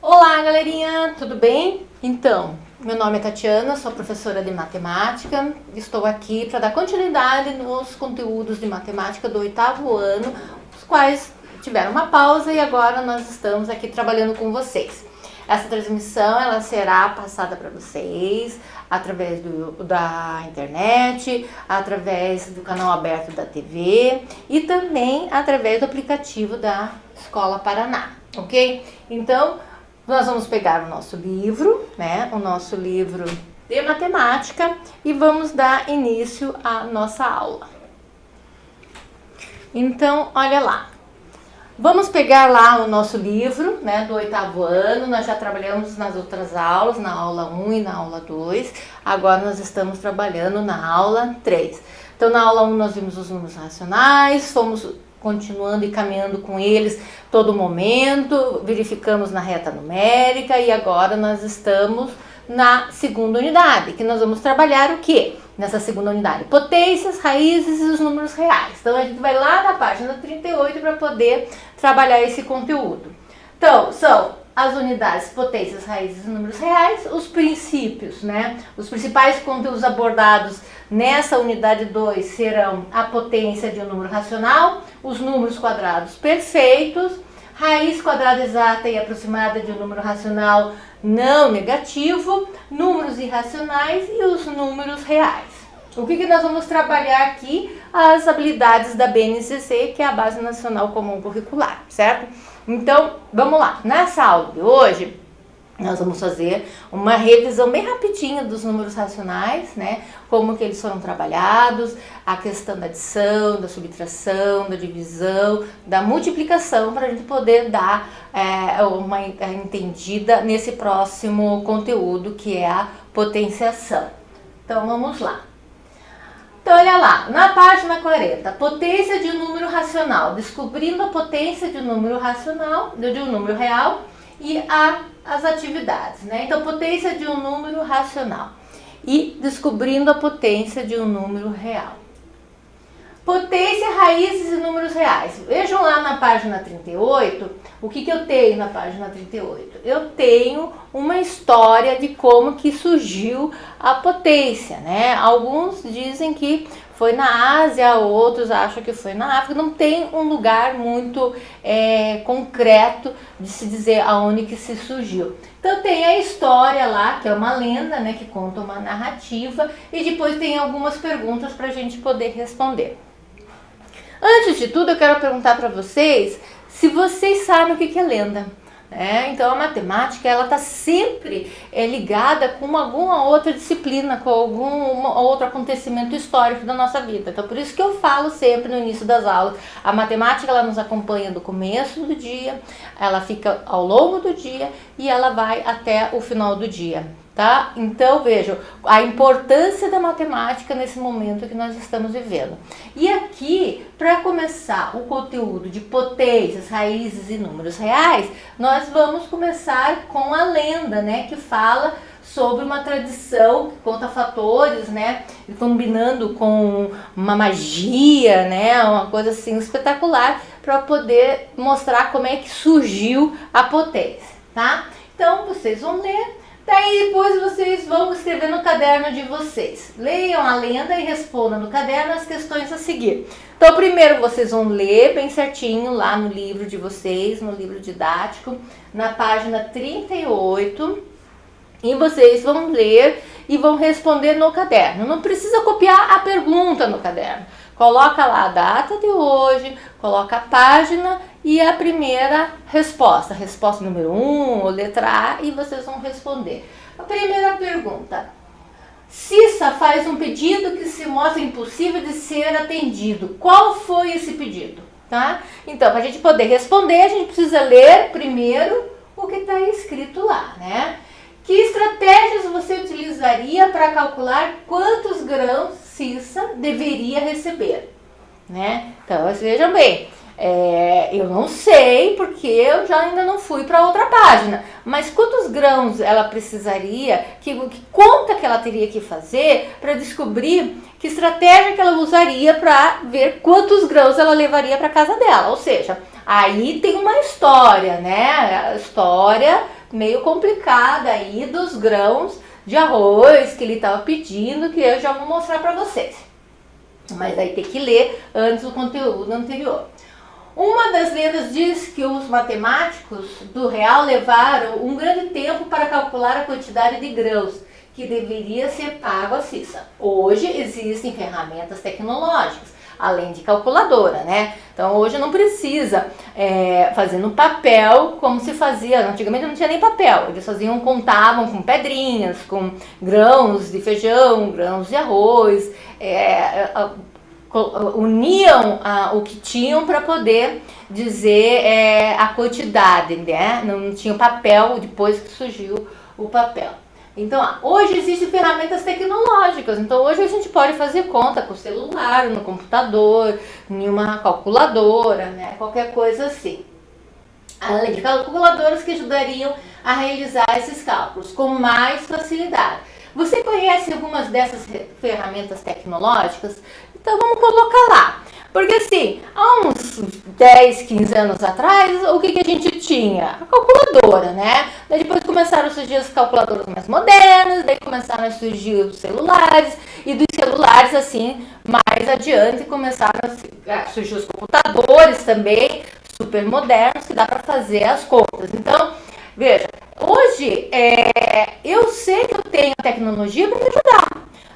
Olá, galerinha, tudo bem? Então, meu nome é Tatiana, sou professora de matemática. Estou aqui para dar continuidade nos conteúdos de matemática do 8º ano, os quais tiveram uma pausa e agora nós estamos aqui trabalhando com vocês. Essa transmissão ela será passada para vocês através da internet, através do canal aberto da TV e também através do aplicativo da Escola Paraná, ok? Então, nós vamos pegar o nosso livro, né? O nosso livro de matemática e vamos dar início à nossa aula. Então, olha lá. Vamos pegar lá o nosso livro, né, do 8º ano. Nós já trabalhamos nas outras aulas, na aula 1 e na aula 2. Agora nós estamos trabalhando na aula 3. Então, na aula 1 nós vimos os números racionais, fomos continuando e caminhando com eles todo momento, verificamos na reta numérica e agora nós estamos na segunda unidade, que nós vamos trabalhar o quê? Nessa segunda unidade, potências, raízes e os números reais. Então a gente vai lá na página 38 para poder trabalhar esse conteúdo. Então, são as unidades potências, raízes e números reais, os princípios, né? Os principais conteúdos abordados nessa unidade 2 serão a potência de um número racional, os números quadrados perfeitos, raiz quadrada exata e aproximada de um número racional não negativo, números irracionais e os números reais. O que nós vamos trabalhar aqui? As habilidades da BNCC, que é a Base Nacional Comum Curricular, certo? Então, vamos lá. Nessa aula de hoje, nós vamos fazer uma revisão bem rapidinha dos números racionais, né? Como que eles foram trabalhados, a questão da adição, da subtração, da divisão, da multiplicação, para a gente poder dar uma entendida nesse próximo conteúdo, que é a potenciação. Então, vamos lá. Então, olha lá, na página 40, potência de um número racional, descobrindo a potência de um número racional, de um número real e as atividades, né? Então, potência de um número racional e descobrindo a potência de um número real. Potência, raízes e números reais. Vejam lá na página 38, o que eu tenho na página 38? Eu tenho uma história de como que surgiu a potência, né? Alguns dizem que foi na Ásia, outros acham que foi na África. Não tem um lugar muito concreto de se dizer aonde que se surgiu. Então tem a história lá, que é uma lenda, né? Que conta uma narrativa, e depois tem algumas perguntas para a gente poder responder. Antes de tudo, eu quero perguntar para vocês se vocês sabem o que é lenda. Então, a matemática ela está sempre ligada com alguma outra disciplina, com algum outro acontecimento histórico da nossa vida. Então, por isso que eu falo sempre no início das aulas, a matemática ela nos acompanha do começo do dia, ela fica ao longo do dia e ela vai até o final do dia. Tá? Então vejam a importância da matemática nesse momento que nós estamos vivendo. E aqui, para começar o conteúdo de potências, raízes e números reais, nós vamos começar com a lenda, né, que fala sobre uma tradição que conta fatores, né, combinando com uma magia, né, uma coisa assim espetacular, para poder mostrar como é que surgiu a potência, tá? Então vocês vão ler. Daí depois vocês vão escrever no caderno de vocês. Leiam a lenda e respondam no caderno as questões a seguir. Então primeiro vocês vão ler bem certinho lá no livro de vocês, no livro didático, na página 38. E vocês vão ler e vão responder no caderno. Não precisa copiar a pergunta no caderno. Coloca lá a data de hoje, coloca a página e a primeira resposta. Resposta número 1, ou letra A, e vocês vão responder. A primeira pergunta. Cissa faz um pedido que se mostra impossível de ser atendido. Qual foi esse pedido? Tá? Então, para a gente poder responder, a gente precisa ler primeiro o que está escrito lá, né? Que estratégias você utilizaria para calcular quantos grãos Cissa deveria receber? Né? Então, vejam bem, Eu não sei, porque eu já ainda não fui para outra página. Mas quantos grãos ela precisaria, que conta que ela teria que fazer para descobrir que estratégia que ela usaria para ver quantos grãos ela levaria para casa dela. Ou seja, aí tem uma história, né? A história meio complicada aí dos grãos de arroz que ele estava pedindo, que eu já vou mostrar para vocês. Mas aí tem que ler antes o conteúdo anterior. Uma das lendas diz que os matemáticos do real levaram um grande tempo para calcular a quantidade de grãos que deveria ser pago à Cissa. Hoje existem ferramentas tecnológicas, além de calculadora, né? Então hoje não precisa fazer no papel como se fazia. Antigamente não tinha nem papel, eles contavam com pedrinhas, com grãos de feijão, grãos de arroz, uniam o que tinham para poder dizer a quantidade, né? Não tinha papel depois que surgiu o papel. Então, hoje existem ferramentas tecnológicas, então hoje a gente pode fazer conta com o celular, no computador, em uma calculadora, né? Qualquer coisa assim. Além de calculadoras que ajudariam a realizar esses cálculos com mais facilidade. Você conhece algumas dessas ferramentas tecnológicas? Então vamos colocar lá. Porque assim, há uns 10, 15 anos atrás, o que a gente tinha? A calculadora, né? Daí depois começaram a surgir as calculadoras mais modernas, daí começaram a surgir os celulares, e dos celulares, assim, mais adiante começaram a surgir os computadores também, super modernos, que dá para fazer as contas. Então, veja, hoje eu sei que eu tenho a tecnologia para me ajudar.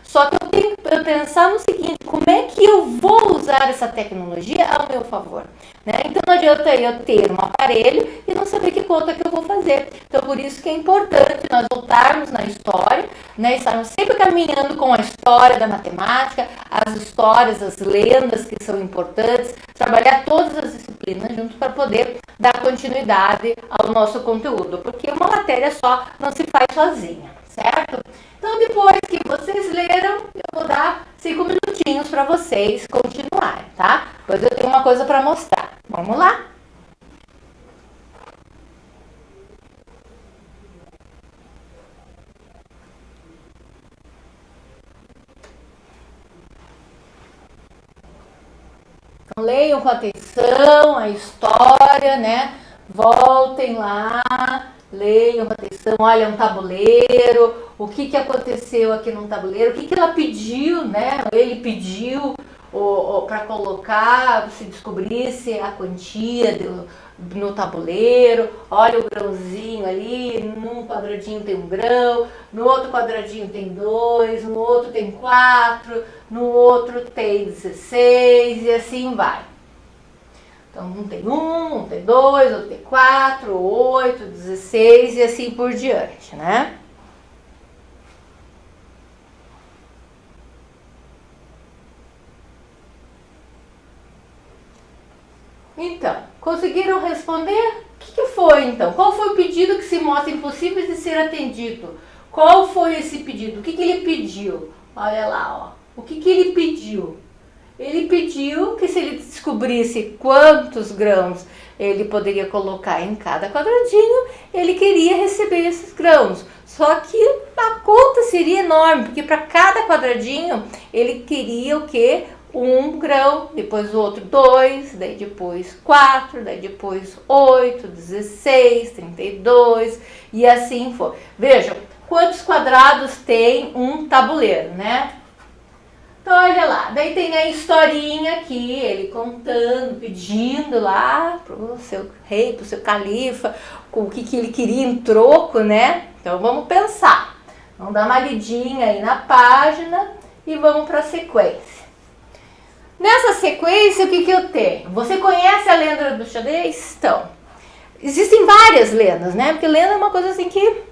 Só que eu tenho que pensar no seguinte, como é que eu vou usar essa tecnologia ao meu favor? Né? Então não adianta eu ter um aparelho e não saber que conta que eu vou fazer. Então por isso que é importante nós voltarmos na história, né? Estarmos sempre caminhando com a história da matemática, as histórias, as lendas que são importantes, trabalhar todas as disciplinas juntos para poder dar continuidade ao nosso conteúdo, porque uma matéria só não se faz sozinha, certo? Então, depois que vocês leram, eu vou dar 5 minutinhos para vocês continuarem, tá? Depois eu tenho uma coisa para mostrar. Vamos lá? Então, leiam com atenção a história, né? Voltem lá. Leiam com atenção, olha, um tabuleiro, o que aconteceu aqui no tabuleiro, o que ela pediu, né? Ele pediu para colocar, se descobrisse a quantia no tabuleiro. Olha o grãozinho ali, num quadradinho tem um grão, no outro quadradinho tem 2, no outro tem 4, no outro tem 16 e assim vai. Então, um tem 1, um tem 2, outro tem 4, 8, 16 e assim por diante, né? Então, conseguiram responder? O que foi então? Qual foi o pedido que se mostra impossível de ser atendido? Qual foi esse pedido? O que ele pediu? Olha lá, ó. O que ele pediu? Ele pediu que se ele descobrisse quantos grãos ele poderia colocar em cada quadradinho, ele queria receber esses grãos. Só que a conta seria enorme, porque para cada quadradinho ele queria o quê? 1 grão, depois o outro 2, daí depois 4, daí depois 8, 16, 32 e assim foi. Vejam quantos quadrados tem um tabuleiro, né? Então, olha lá, daí tem a historinha aqui, ele contando, pedindo lá pro seu rei, pro seu califa, o que ele queria em troco, né? Então, vamos pensar. Vamos dar uma lidinha aí na página e vamos para a sequência. Nessa sequência, o que eu tenho? Você conhece a lenda do xadrez? Então, existem várias lendas, né? Porque lenda é uma coisa assim que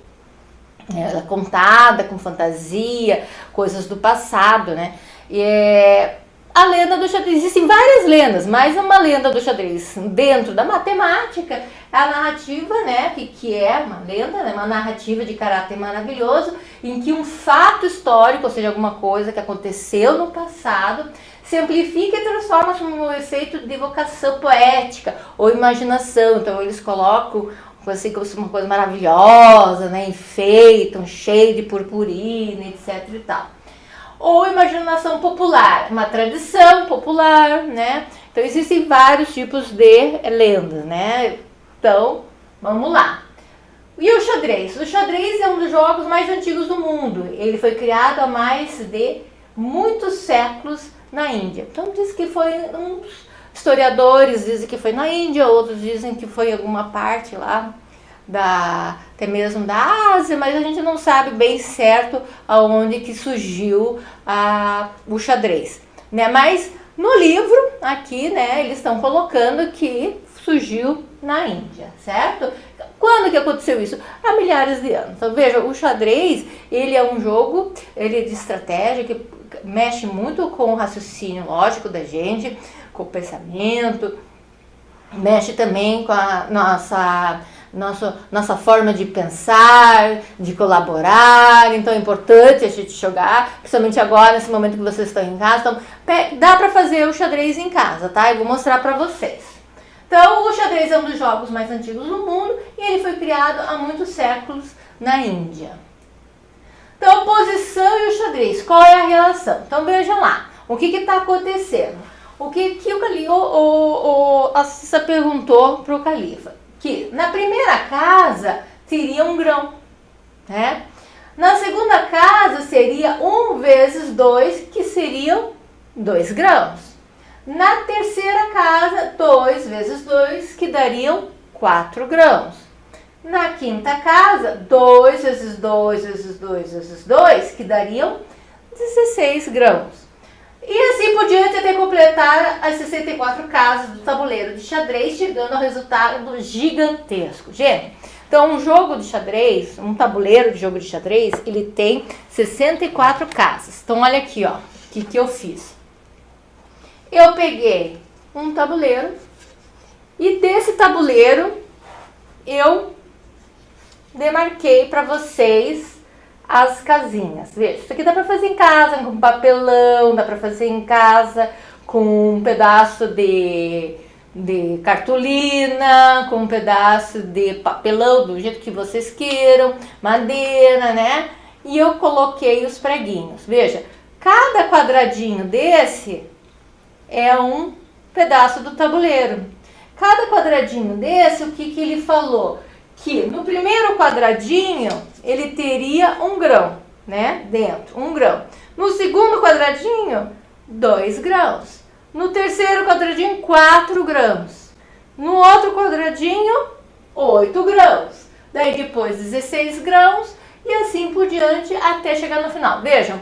é contada com fantasia, coisas do passado, né? a lenda do xadrez. Existem várias lendas, mas uma lenda do xadrez dentro da matemática é a narrativa, né, que é uma lenda, né, uma narrativa de caráter maravilhoso, em que um fato histórico, ou seja, alguma coisa que aconteceu no passado, se amplifica e transforma-se num efeito de evocação poética ou imaginação. Então eles colocam assim, como uma coisa maravilhosa, né, enfeitam, cheio de purpurina, etc e tal. Ou imaginação popular, uma tradição popular, né? Então existem vários tipos de lendas, né? Então, vamos lá. E o xadrez? O xadrez é um dos jogos mais antigos do mundo. Ele foi criado há mais de muitos séculos na Índia. Então diz que foi, uns historiadores dizem que foi na Índia, outros dizem que foi em alguma parte lá até mesmo da Ásia, mas a gente não sabe bem certo aonde que surgiu o xadrez, né? Mas no livro aqui, né, eles estão colocando que surgiu na Índia, certo? Quando que aconteceu isso? Há milhares de anos. Então veja, o xadrez, ele é um jogo, ele é de estratégia que mexe muito com o raciocínio lógico da gente, com o pensamento, mexe também com a nossa forma de pensar, de colaborar. Então é importante a gente jogar, principalmente agora, nesse momento que vocês estão em casa. Então, dá para fazer o xadrez em casa, tá? Eu vou mostrar para vocês. Então, o xadrez é um dos jogos mais antigos do mundo e ele foi criado há muitos séculos na Índia. Então, a posição e o xadrez, qual é a relação? Então, vejam lá, o que está acontecendo? O que a Cissa perguntou para o califa? Que na primeira casa teria um grão, né? Na segunda casa seria 1 vezes 2, que seriam 2 grãos. Na terceira casa, 2 vezes 2, que dariam 4 grãos. Na quinta casa, 2 vezes 2 vezes 2 vezes 2, que dariam 16 grãos. E assim por diante até completar as 64 casas do tabuleiro de xadrez, chegando ao resultado gigantesco. Gente, então um jogo de xadrez, um tabuleiro de jogo de xadrez, ele tem 64 casas. Então olha aqui, ó, o que eu fiz. Eu peguei um tabuleiro e desse tabuleiro eu demarquei para vocês as casinhas. Veja, isso aqui dá para fazer em casa com papelão, dá para fazer em casa com um pedaço de cartolina, com um pedaço de papelão, do jeito que vocês queiram, madeira, né? E eu coloquei os preguinhos. Veja, cada quadradinho desse é um pedaço do tabuleiro. Cada quadradinho desse, o que ele falou? Que no primeiro quadradinho ele teria 1 grão, né? Dentro, 1 grão. No segundo quadradinho, 2 grãos. No terceiro quadradinho, 4 grãos. No outro quadradinho, 8 grãos. Daí depois 16 grãos e assim por diante até chegar no final. Vejam,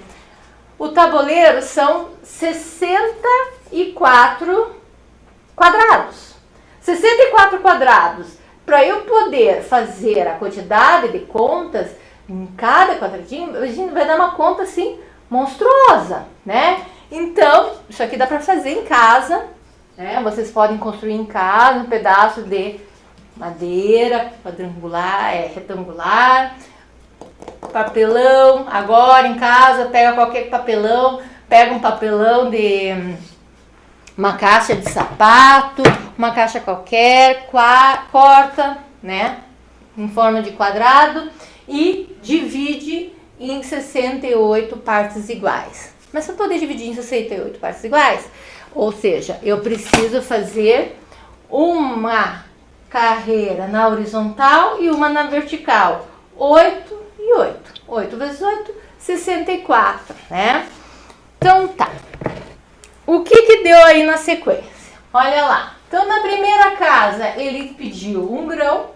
o tabuleiro são 64 quadrados. 64 quadrados. Para eu poder fazer a quantidade de contas em cada quadradinho, a gente vai dar uma conta assim monstruosa, né? Então, isso aqui dá para fazer em casa, né? Vocês podem construir em casa um pedaço de madeira quadrangular, retangular, papelão. Agora em casa, pega qualquer papelão, pega um papelão de uma caixa de sapato, uma caixa qualquer, corta, né, em forma de quadrado e divide em 68 partes iguais. Mas para poder dividir em 68 partes iguais, ou seja, eu preciso fazer uma carreira na horizontal e uma na vertical. 8 e 8. 8 vezes 8, 64, né? Então tá. O que deu aí na sequência? Olha lá. Então, na primeira casa, ele pediu 1 grão.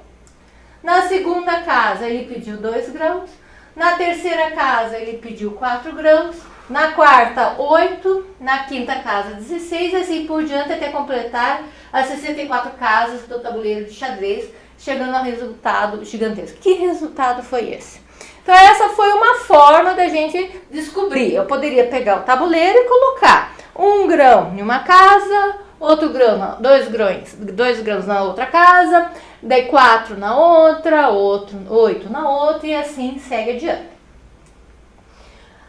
Na segunda casa, ele pediu 2 grãos. Na terceira casa, ele pediu 4 grãos. Na quarta, 8. Na quinta casa, 16. E assim por diante, até completar as 64 casas do tabuleiro de xadrez, chegando ao resultado gigantesco. Que resultado foi esse? Então, essa foi uma forma da gente descobrir. Eu poderia pegar o tabuleiro e colocar Um grão em uma casa, outro grão, dois grãos na outra casa, daí 4 na outra, 8 na outra e assim segue adiante.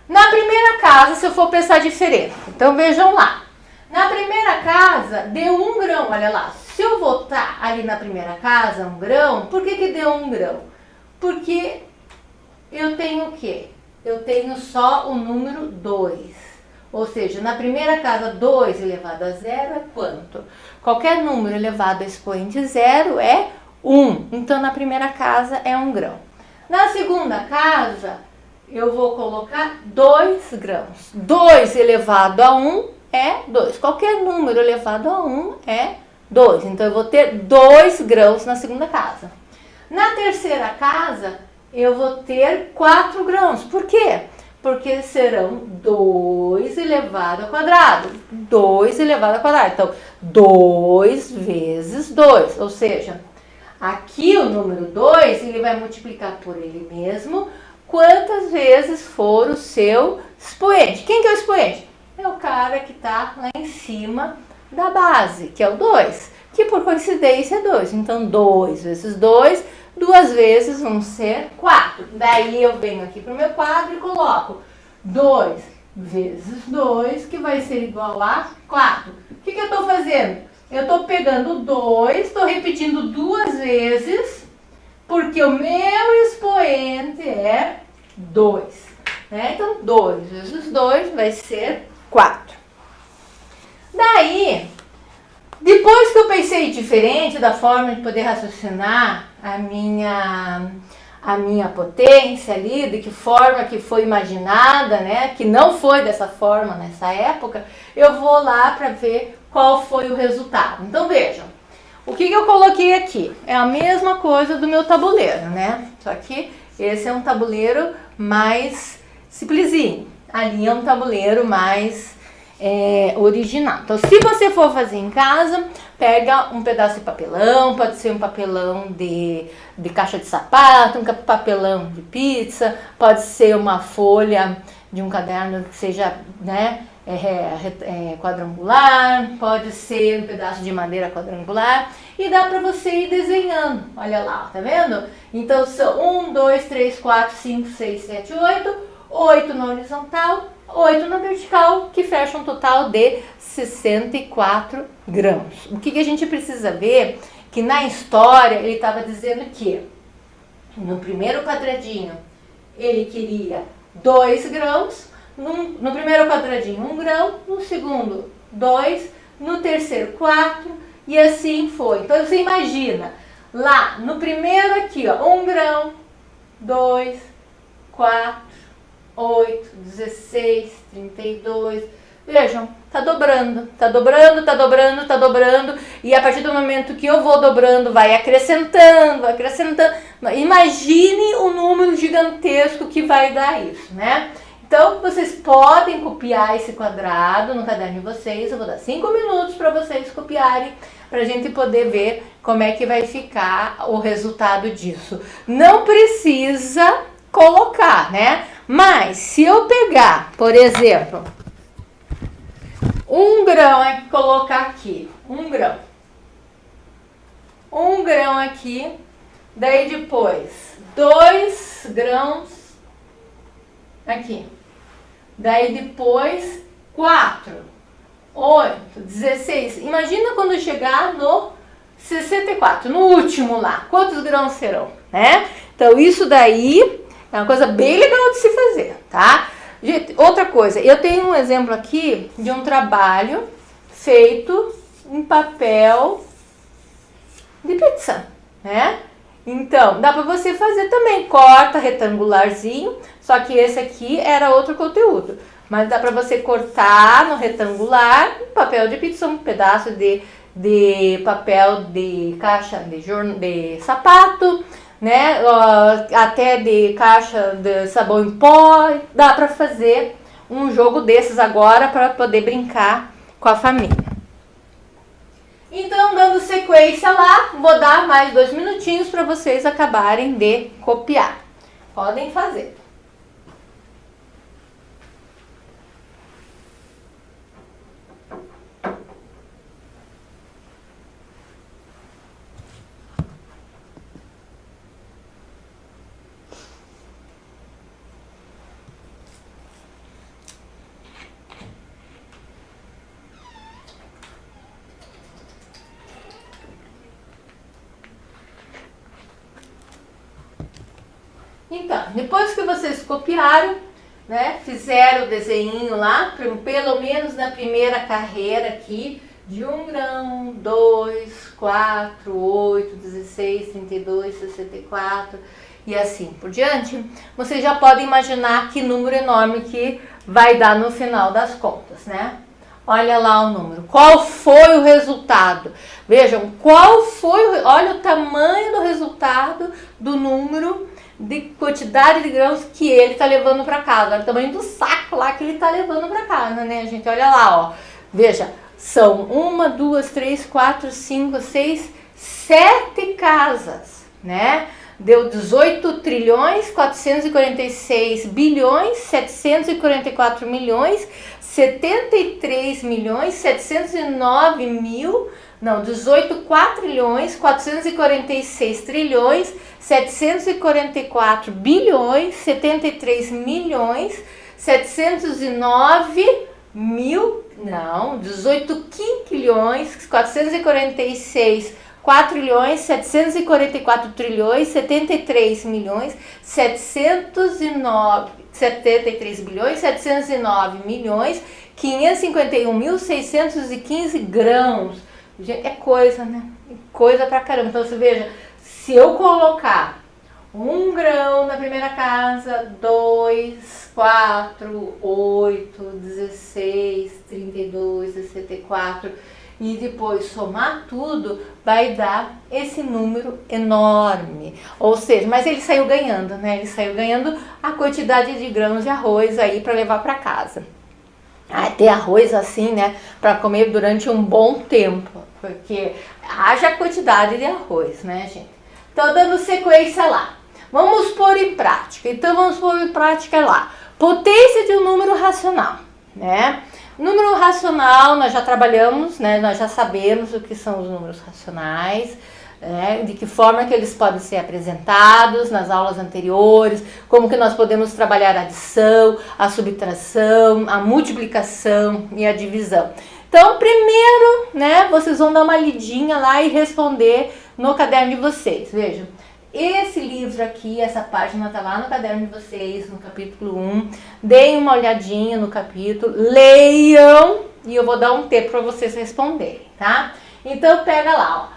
Na primeira casa, se eu for pensar diferente, então vejam lá. Na primeira casa, deu 1 grão, olha lá. Se eu botar ali na primeira casa 1 grão, por que deu 1 grão? Porque eu tenho o quê? Eu tenho só o número 2. Ou seja, na primeira casa, 2 elevado a 0 é quanto? Qualquer número elevado a expoente 0 é 1. Então, na primeira casa é 1 grão. Na segunda casa, eu vou colocar 2 grãos. 2 elevado a 1 é 2. Qualquer número elevado a 1 é 2. Então, eu vou ter 2 grãos na segunda casa. Na terceira casa, eu vou ter 4 grãos. Por quê? Porque serão 2 elevado ao quadrado. 2 elevado ao quadrado. Então, 2 vezes 2. Ou seja, aqui o número 2, ele vai multiplicar por ele mesmo quantas vezes for o seu expoente. Quem que é o expoente? É o cara que está lá em cima da base, que é o 2, que por coincidência é 2. Então, 2 vezes 2, 2 vezes vão ser 4. Daí eu venho aqui para o meu quadro e coloco 2 vezes 2, que vai ser igual a 4. O que eu estou fazendo? Eu estou pegando 2, estou repetindo 2 vezes, porque o meu expoente é 2. Né? Então, 2 vezes 2 vai ser 4. Daí, depois que eu pensei diferente da forma de poder raciocinar a minha potência ali, de que forma que foi imaginada, né, que não foi dessa forma nessa época, eu vou lá para ver qual foi o resultado. Então vejam, o que eu coloquei aqui? É a mesma coisa do meu tabuleiro, né? Só que esse é um tabuleiro mais simplesinho. Ali é um tabuleiro mais original. Então, se você for fazer em casa, pega um pedaço de papelão, pode ser um papelão de caixa de sapato, um papelão de pizza, pode ser uma folha de um caderno que seja, né, quadrangular, pode ser um pedaço de madeira quadrangular e dá para você ir desenhando. Olha lá, tá vendo? Então, são 1, 2, 3, 4, 5, 6, 7, 8, 8 na horizontal, 8 na vertical, que fecha um total de 64 grãos. O que a gente precisa ver? Que na história ele estava dizendo que no primeiro quadradinho ele queria 2 grãos, no primeiro quadradinho 1 grão, no segundo 2, no terceiro 4 e assim foi. Então você imagina, lá no primeiro aqui, ó, 1 grão, 2, 4, 8, 16, 32. Vejam, tá dobrando, tá dobrando, tá dobrando, tá dobrando. E a partir do momento que eu vou dobrando, vai acrescentando, vai acrescentando. Imagine o número gigantesco que vai dar isso, né? Então, vocês podem copiar esse quadrado no caderno de vocês. Eu vou dar 5 minutos para vocês copiarem, para a gente poder ver como é que vai ficar o resultado disso. Não precisa colocar, né? Mas se eu pegar, por exemplo, 1 grão é colocar aqui, 1 grão. 1 grão aqui, daí depois 2 grãos aqui. Daí depois 4, 8, 16. Imagina quando chegar no 64, no último lá. Quantos grãos serão, né? Então isso daí é uma coisa bem legal de se fazer, tá? Gente, outra coisa, eu tenho um exemplo aqui de um trabalho feito em papel de pizza, né? Então, dá para você fazer também, corta retangularzinho, só que esse aqui era outro conteúdo. Mas dá para você cortar no retangular, papel de pizza, um pedaço de papel de caixa de sapato, né? Até de caixa de sabão em pó. Dá para fazer um jogo desses agora para poder brincar com a família. Então, dando sequência lá, vou dar mais 2 minutinhos para vocês acabarem de copiar. Podem fazer. Depois que vocês copiaram, né, fizeram o desenho lá, pelo menos na primeira carreira aqui, de 1 grão, 2, 4, 8, 16, 32, 64 e assim por diante, vocês já podem imaginar que número enorme que vai dar no final das contas, né? Olha lá o número. Qual foi o resultado? Vejam, olha o tamanho do resultado do número de quantidade de grãos que ele está levando para casa. Olha o tamanho do saco lá que ele está levando para casa, né, gente? Olha lá, ó. Veja, são 1, 2, 3, 4, 5, 6, 7 casas, né? Deu 18 trilhões, 446 bilhões, 744 milhões, 73 milhões, 709 mil, não, 18 quatrilhões, 446 trilhões, 744 bilhões, 73 milhões, 709 mil, não, 18 quinquilhões, 446 4 trilhões, 744 trilhões, 73 milhões, 73 bilhões, 709 milhões, 551.615 grãos. É coisa, né? Coisa pra caramba. Então, você veja, se eu colocar 1 grão na primeira casa, 2, 4, 8, 16, 32, 64... e depois somar tudo, vai dar esse número enorme. Ou seja, mas ele saiu ganhando, né? Ele saiu ganhando a quantidade de grãos de arroz aí para levar para casa. Ter arroz assim, né? Para comer durante um bom tempo, porque haja quantidade de arroz, né, gente? Então, dando sequência lá. Vamos pôr em prática. Então, vamos pôr em prática lá. Potência de um número racional, né? Número racional, nós já trabalhamos, né? Nós já sabemos o que são os números racionais, né? De que forma que eles podem ser apresentados nas aulas anteriores, como que nós podemos trabalhar a adição, a subtração, a multiplicação e a divisão. Então, primeiro, né, vocês vão dar uma lidinha lá e responder no caderno de vocês. Vejam, esse livro aqui, essa página tá lá no caderno de vocês, no capítulo 1. Deem uma olhadinha no capítulo, leiam e eu vou dar um tempo para vocês responderem, tá? Então, pega lá, ó.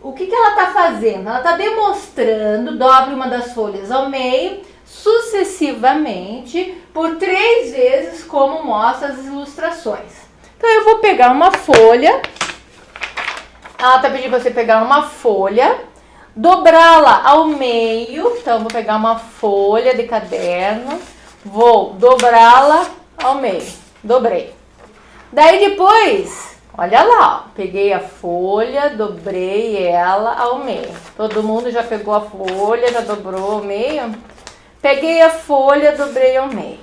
O que ela tá fazendo? Ela tá demonstrando, dobre uma das folhas ao meio, sucessivamente, por 3 vezes, como mostra as ilustrações. Então, eu vou pegar uma folha, ela tá pedindo para você pegar uma folha, dobrá-la ao meio, então vou pegar uma folha de caderno, vou dobrá-la ao meio, dobrei. Daí depois, olha lá, ó, peguei a folha, dobrei ela ao meio. Todo mundo já pegou a folha, já dobrou ao meio? Peguei a folha, dobrei ao meio,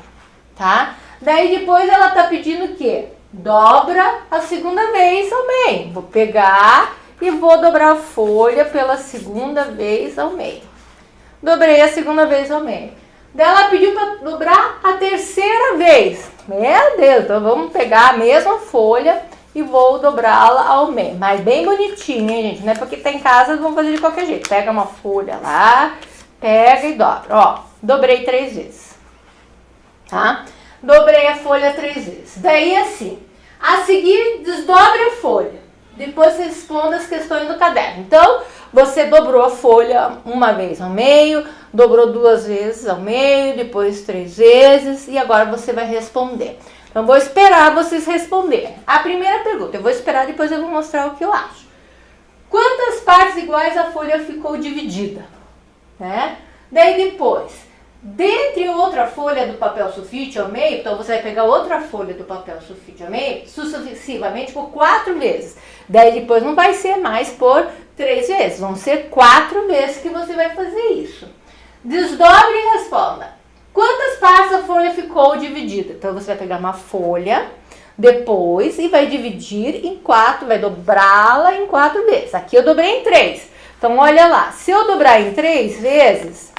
tá? Daí depois ela tá pedindo o quê? Dobra a segunda vez ao meio. Vou pegar e vou dobrar a folha pela segunda vez ao meio. Dobrei a segunda vez ao meio. Daí ela pediu para dobrar a terceira vez. Meu Deus, então vamos pegar a mesma folha e vou dobrá-la ao meio. Mas bem bonitinho, hein, gente? Não é porque tá em casa, vamos fazer de qualquer jeito. Pega uma folha lá, pega e dobra. Ó, dobrei 3 vezes. Tá? Dobrei a folha 3 vezes. Daí assim, a seguir desdobre a folha. Depois você responda as questões do caderno. Então, você dobrou a folha uma vez ao meio, dobrou 2 vezes ao meio, depois 3 vezes e agora você vai responder. Então, vou esperar vocês responderem. A primeira pergunta, eu vou esperar, depois eu vou mostrar o que eu acho. Quantas partes iguais a folha ficou dividida? Né? Daí depois, dentre outra folha do papel sulfite ao meio, então você vai pegar outra folha do papel sulfite ao meio, sucessivamente por 4 vezes. Daí depois não vai ser mais por 3 vezes, vão ser 4 vezes que você vai fazer isso. Desdobre e responda. Quantas partes a folha ficou dividida? Então você vai pegar uma folha, depois, e vai dividir em 4, vai dobrá-la em 4 vezes. Aqui eu dobrei em 3. Então olha lá, se eu dobrar em 3 vezes,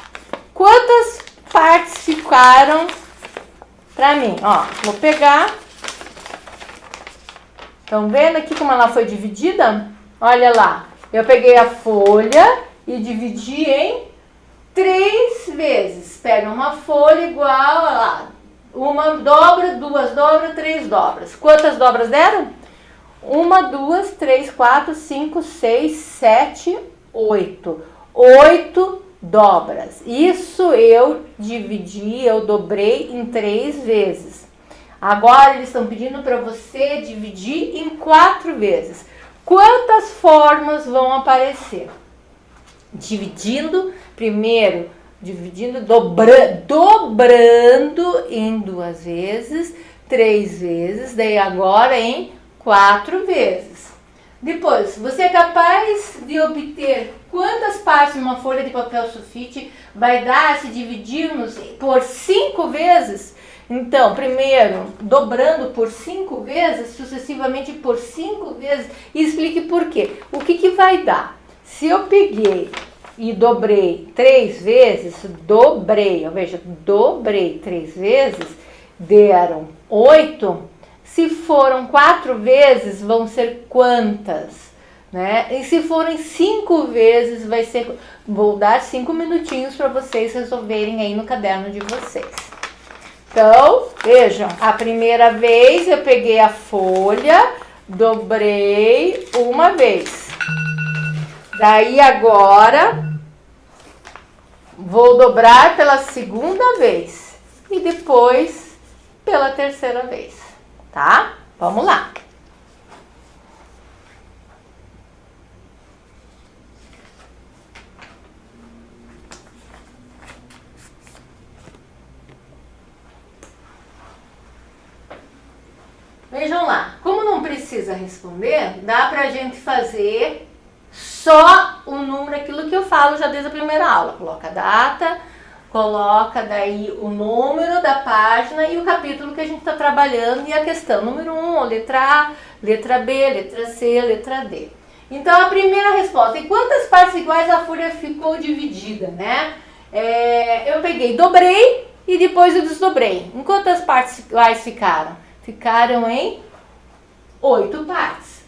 quantas partes ficaram pra mim? Ó, vou pegar. Estão vendo aqui como ela foi dividida? Olha lá, eu peguei a folha e dividi em 3 vezes. Pega uma folha igual a lá. Uma dobra, 2 dobras, 3 dobras. Quantas dobras deram? 1, 2, 3, 4, 5, 6, 7, 8. 8 dobras. Isso eu dividi, eu dobrei em 3 vezes. Agora eles estão pedindo para você dividir em 4 vezes. Quantas formas vão aparecer? Dividindo, primeiro, dobrando em 2 vezes, 3 vezes, daí agora em 4 vezes. Depois, você é capaz de obter quantas partes uma folha de papel sulfite vai dar se dividirmos por 5 vezes? Então, primeiro, dobrando por 5 vezes, sucessivamente por 5 vezes, e explique por quê. O que vai dar? Se eu peguei e dobrei 3 vezes, dobrei 3 vezes, deram 8. Se foram 4 vezes, vão ser quantas? Né? E se forem 5 vezes, vai ser... Vou dar 5 minutinhos para vocês resolverem aí no caderno de vocês. Então, vejam, a primeira vez eu peguei a folha, dobrei uma vez. Daí agora, vou dobrar pela segunda vez e depois pela terceira vez, tá? Vamos lá. Vejam lá, como não precisa responder, dá pra gente fazer só o número, aquilo que eu falo já desde a primeira aula. Coloca a data, coloca daí o número da página e o capítulo que a gente está trabalhando e a questão. Número 1, letra A, letra B, letra C, letra D. Então a primeira resposta, em quantas partes iguais a folha ficou dividida, né? Eu peguei, dobrei e depois eu desdobrei. Em quantas partes iguais ficaram? Ficaram em 8 partes.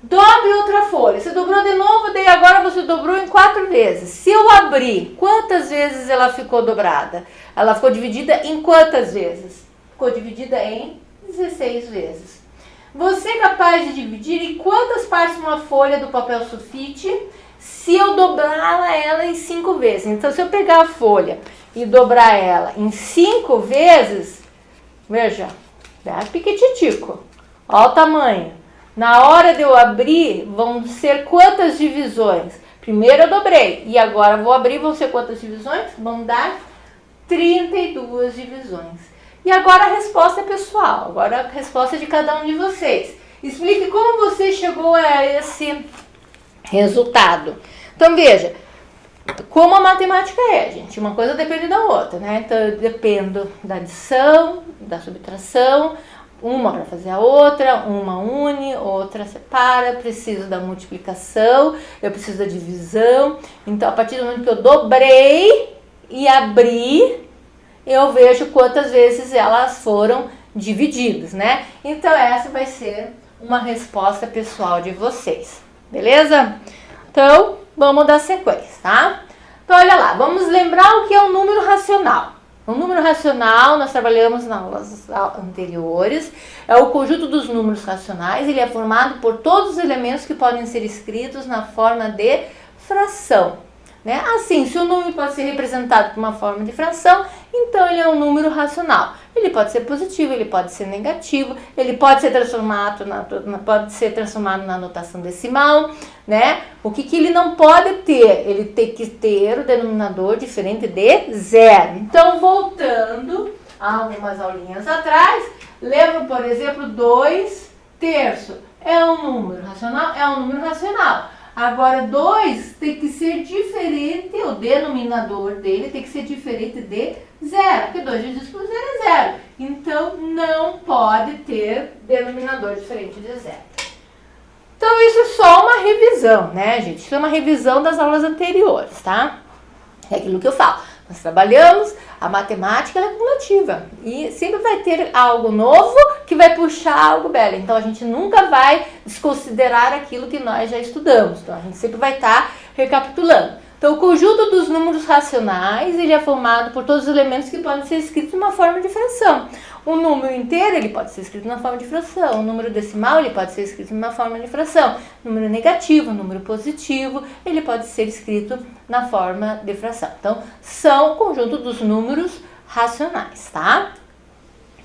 Dobre outra folha. Você dobrou de novo, daí agora você dobrou em 4 vezes. Se eu abrir, quantas vezes ela ficou dobrada? Ela ficou dividida em quantas vezes? Ficou dividida em 16 vezes. Você é capaz de dividir em quantas partes uma folha do papel sulfite se eu dobrar ela em 5 vezes? Então, se eu pegar a folha e dobrar ela em 5 vezes, veja, é piquititico. Olha o tamanho. Na hora de eu abrir, vão ser quantas divisões? Primeiro eu dobrei e agora vou abrir, vão ser quantas divisões? Vão dar 32 divisões. E agora a resposta é pessoal, agora a resposta é de cada um de vocês. Explique como você chegou a esse resultado. Então veja, como a matemática é, gente, uma coisa depende da outra, né? Então eu dependo da adição, da subtração, uma para fazer a outra, uma une, outra separa, preciso da multiplicação, eu preciso da divisão. Então, a partir do momento que eu dobrei e abri, eu vejo quantas vezes elas foram divididas, né? Então, essa vai ser uma resposta pessoal de vocês, beleza? Então, vamos dar sequência, tá? Então, olha lá, vamos lembrar o que é um número racional. O número racional, nós trabalhamos nas aulas anteriores, é o conjunto dos números racionais. Ele é formado por todos os elementos que podem ser escritos na forma de fração, né? Assim, se o número pode ser representado por uma forma de fração, então ele é um número racional. Ele pode ser positivo, ele pode ser negativo, ele pode ser transformado na notação decimal, né? O que ele não pode ter? Ele tem que ter o denominador diferente de zero. Então, voltando a algumas aulinhas atrás, lembra, por exemplo, 2/3. É um número racional? É um número racional. Agora, 2 tem que ser diferente, o denominador dele tem que ser diferente de zero, porque 2 vezes por 0 é 0. Então, não pode ter denominador diferente de zero. Então, isso é só uma revisão, né, gente? Isso é uma revisão das aulas anteriores, tá? É aquilo que eu falo. Nós trabalhamos, a matemática ela é cumulativa e sempre vai ter algo novo que vai puxar algo velho. Então, a gente nunca vai desconsiderar aquilo que nós já estudamos. Então, a gente sempre vai estar recapitulando. Então, o conjunto dos números racionais, ele é formado por todos os elementos que podem ser escritos numa forma de fração. O número inteiro, ele pode ser escrito na forma de fração. O número decimal, ele pode ser escrito numa forma de fração. O número negativo, o número positivo, ele pode ser escrito na forma de fração. Então, são o conjunto dos números racionais, tá?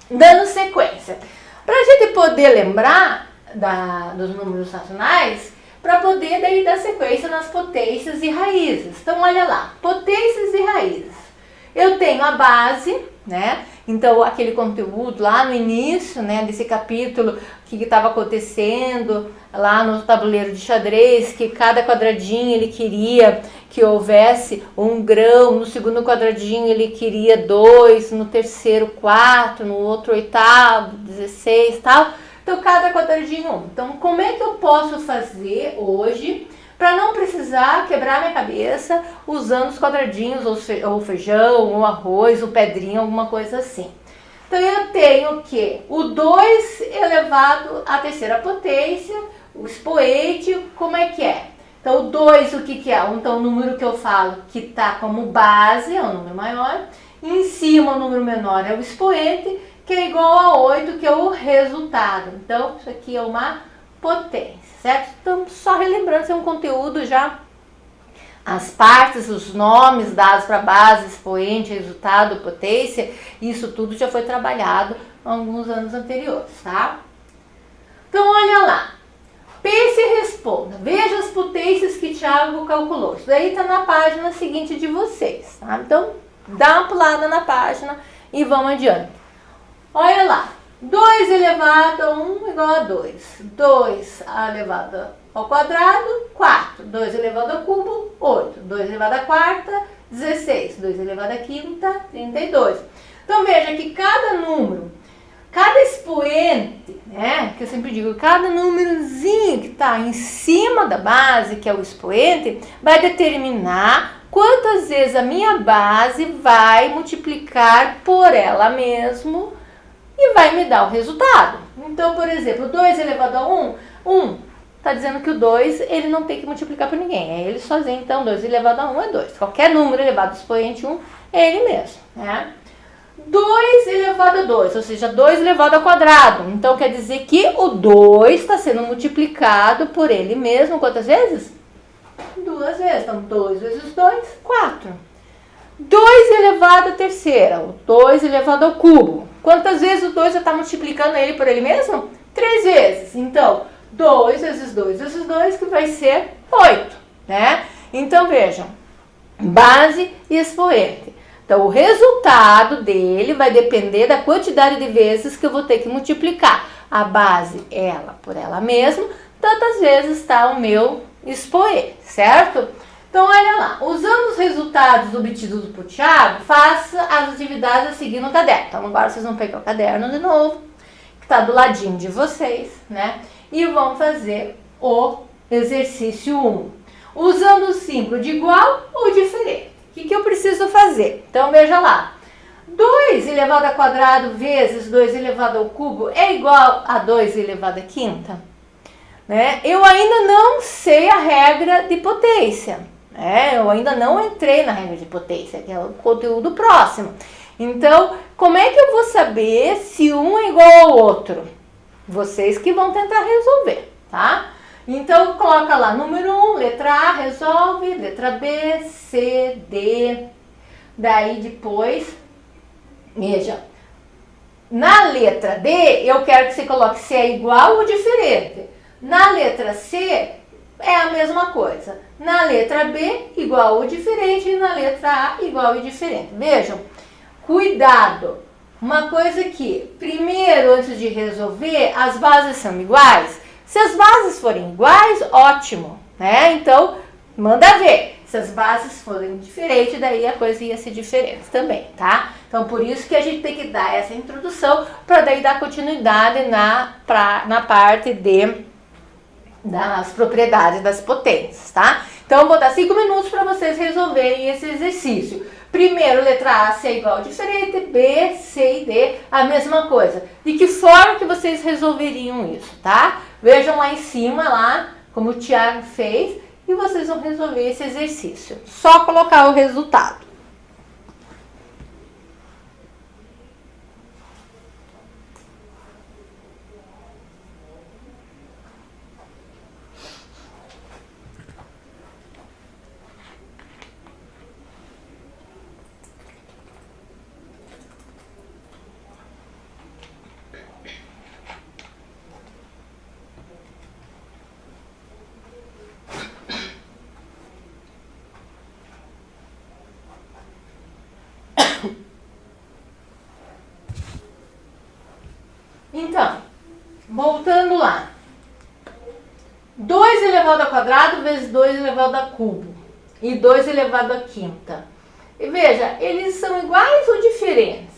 Dando sequência. Para a gente poder lembrar dos números racionais, para poder daí dar sequência nas potências e raízes. Então, olha lá, potências e raízes. Eu tenho a base, né? Então, aquele conteúdo lá no início, né, desse capítulo, o que estava acontecendo lá no tabuleiro de xadrez, que cada quadradinho ele queria que houvesse um grão, no segundo quadradinho ele queria 2, no terceiro 4, no outro oitavo, 16 e tal. Então, cada quadradinho 1. Então, como é que eu posso fazer hoje para não precisar quebrar minha cabeça usando os quadradinhos, ou feijão, ou arroz, ou pedrinha, alguma coisa assim? Então, eu tenho que o 2 elevado à terceira potência, o expoente, como é que é? Então, o 2, o que é? Então, o número que eu falo que está como base é o número maior, e em cima o número menor é o expoente, que é igual a 8, que é o resultado. Então, isso aqui é uma potência, certo? Então, só relembrando, isso é um conteúdo já, as partes, os nomes dados para base, expoente, resultado, potência, isso tudo já foi trabalhado há alguns anos anteriores, tá? Então, olha lá. Pense e responda. Veja as potências que Thiago calculou. Isso daí está na página seguinte de vocês, tá? Então, dá uma pulada na página e vamos adiante. Olha lá, 2 elevado a 1 igual a 2. 2 elevado ao quadrado, 4. 2 elevado ao cubo, 8. 2 elevado à quarta, 16. 2 elevado à quinta, 32. Então, veja que cada número, cada expoente, né, que eu sempre digo, cada númerozinho que está em cima da base, que é o expoente, vai determinar quantas vezes a minha base vai multiplicar por ela mesma e vai me dar o resultado. Então, por exemplo, 2 elevado a 1 está dizendo que o 2 ele não tem que multiplicar por ninguém, é ele sozinho. Então, 2 elevado a 1 é 2. Qualquer número elevado ao expoente 1 é ele mesmo, né? 2 elevado a 2, ou seja, 2 elevado ao quadrado. Então, quer dizer que o 2 está sendo multiplicado por ele mesmo quantas vezes? 2 vezes. Então, 2 vezes 2, 4. 2 elevado à terceira, o 2 elevado ao cubo. Quantas vezes o 2 já está multiplicando ele por ele mesmo? 3 vezes. Então, 2 vezes 2 vezes 2, que vai ser 8, né? Então, vejam, base e expoente. Então, o resultado dele vai depender da quantidade de vezes que eu vou ter que multiplicar a base, ela por ela mesma, tantas vezes está o meu expoente, certo? Então, olha lá, usando os resultados obtidos por Thiago, faça as atividades a seguir no caderno. Então, agora vocês vão pegar o caderno de novo, que está do ladinho de vocês, né? E vão fazer o exercício 1. Usando o símbolo de igual ou diferente. O que eu preciso fazer? Então, veja lá. 2 elevado ao quadrado vezes 2 elevado ao cubo é igual a 2 elevado à quinta? Né? Eu ainda não sei a regra de potência. Eu ainda não entrei na regra de potência, que é o conteúdo próximo. Então, como é que eu vou saber se um é igual ao outro? Vocês que vão tentar resolver, tá? Então, coloca lá, número 1, letra A, resolve, letra B, C, D. Daí, depois, veja, na letra D, eu quero que você coloque se é igual ou diferente. Na letra C, é a mesma coisa. Na letra B, igual ou diferente. E na letra A, igual e diferente. Vejam, cuidado. Uma coisa que, primeiro, antes de resolver, as bases são iguais. Se as bases forem iguais, ótimo, né? Então, manda ver. Se as bases forem diferentes, daí a coisa ia ser diferente também, tá? Então, por isso que a gente tem que dar essa introdução, para daí dar continuidade na parte das propriedades das potências, tá? Então, eu vou dar 5 minutos para vocês resolverem esse exercício. Primeiro, letra A, se é igual ou diferente, B, C e D, a mesma coisa. De que forma que vocês resolveriam isso, tá? Vejam lá em cima, lá, como o Thiago fez, e vocês vão resolver esse exercício. Só colocar o resultado. Então, voltando lá. 2 elevado ao quadrado vezes 2 elevado a cubo. E 2 elevado à quinta. E veja, eles são iguais ou diferentes?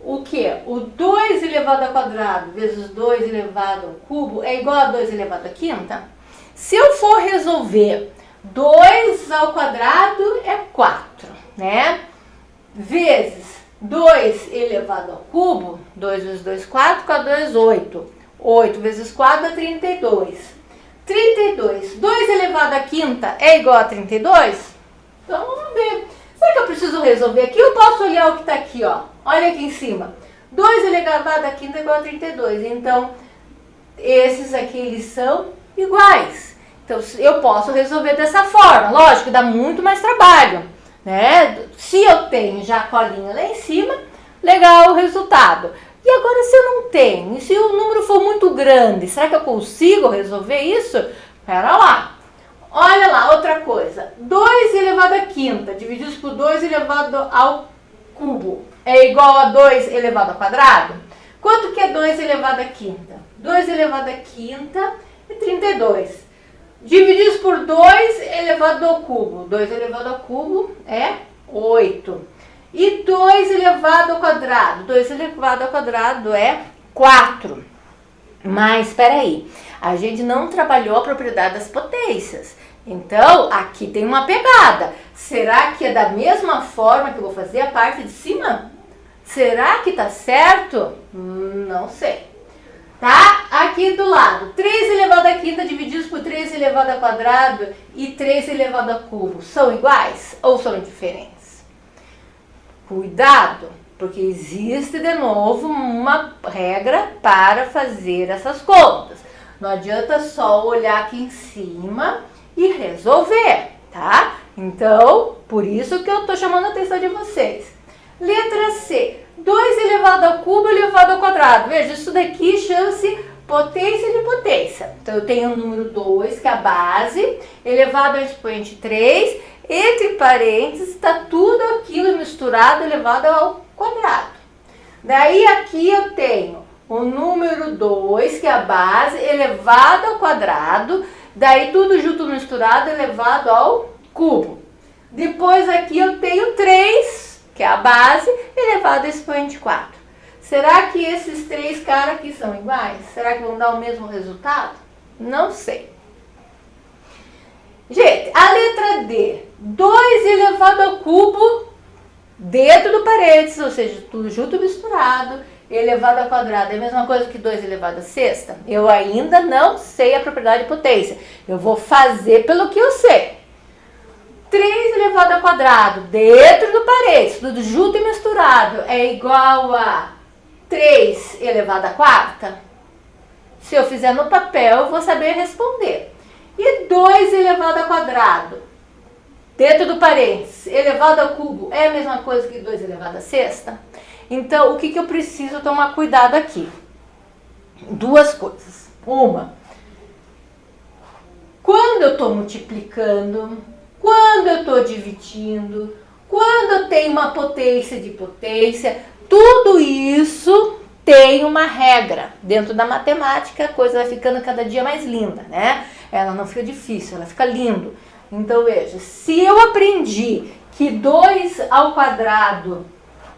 O que? O 2 elevado ao quadrado vezes 2 elevado ao cubo é igual a 2 elevado à quinta? Se eu for resolver 2 ao quadrado é 4, né? Vezes 2 elevado ao cubo, 2 vezes 2, 4, 4 vezes 8. 8 vezes 4 dá 32. 32. 2 elevado à quinta é igual a 32? Então vamos ver. Será que eu preciso resolver aqui? Eu posso olhar o que está aqui, ó. Olha aqui em cima. 2 elevado à quinta é igual a 32. Então, esses aqui, eles são iguais. Então, eu posso resolver dessa forma. Lógico, dá muito mais trabalho, né? Se eu tenho já a colinha lá em cima, legal o resultado. E agora se eu não tenho? E se o número for muito grande, será que eu consigo resolver isso? Pera lá. Olha lá, outra coisa. 2 elevado à quinta divididos por 2 elevado ao cubo é igual a 2 elevado ao quadrado? Quanto que é 2 elevado à quinta? 2 elevado à quinta é 32. Divididos por 2 elevado ao cubo. 2 elevado ao cubo é 8. E 2 elevado ao quadrado. 2 elevado ao quadrado é 4. Mas, espera aí, a gente não trabalhou a propriedade das potências. Então, aqui tem uma pegada. Será que é da mesma forma que eu vou fazer a parte de cima? Será que tá certo? Não sei. Tá? Aqui do lado, 3 elevado à quinta divididos por 3 elevado ao quadrado e 3 elevado a cubo. São iguais ou são diferentes? Cuidado, porque existe de novo uma regra para fazer essas contas. Não adianta só olhar aqui em cima e resolver, tá? Então, por isso que eu tô chamando a atenção de vocês. Letra C, 2 elevado ao cubo elevado ao quadrado. Veja, isso daqui chama-se potência de potência. Então, eu tenho o número 2, que é a base, elevado ao expoente 3, entre parênteses, está tudo aquilo misturado, elevado ao quadrado. Daí, aqui eu tenho o número 2, que é a base, elevado ao quadrado, daí tudo junto misturado, elevado ao cubo. Depois, aqui eu tenho 3, que é a base, elevado ao expoente 4. Será que esses 3 caras aqui são iguais? Será que vão dar o mesmo resultado? Não sei. Gente, a letra D, 2 elevado ao cubo dentro do parênteses, ou seja, tudo junto misturado, elevado ao quadrado é a mesma coisa que 2 elevado à sexta? Eu ainda não sei a propriedade de potência. Eu vou fazer pelo que eu sei. 3 elevado ao quadrado dentro do parênteses, tudo junto e misturado, é igual a 3 elevado à quarta? Se eu fizer no papel, eu vou saber responder. E 2 elevado ao quadrado dentro do parênteses, elevado ao cubo, é a mesma coisa que 2 elevado à sexta? Então, o que eu preciso tomar cuidado aqui? Duas coisas. Uma, quando eu estou multiplicando, quando eu estou dividindo, quando eu tenho uma potência de potência, tudo isso tem uma regra. Dentro da matemática, a coisa vai ficando cada dia mais linda, né? Ela não fica difícil, ela fica lindo. Então, veja, se eu aprendi que 2 ao quadrado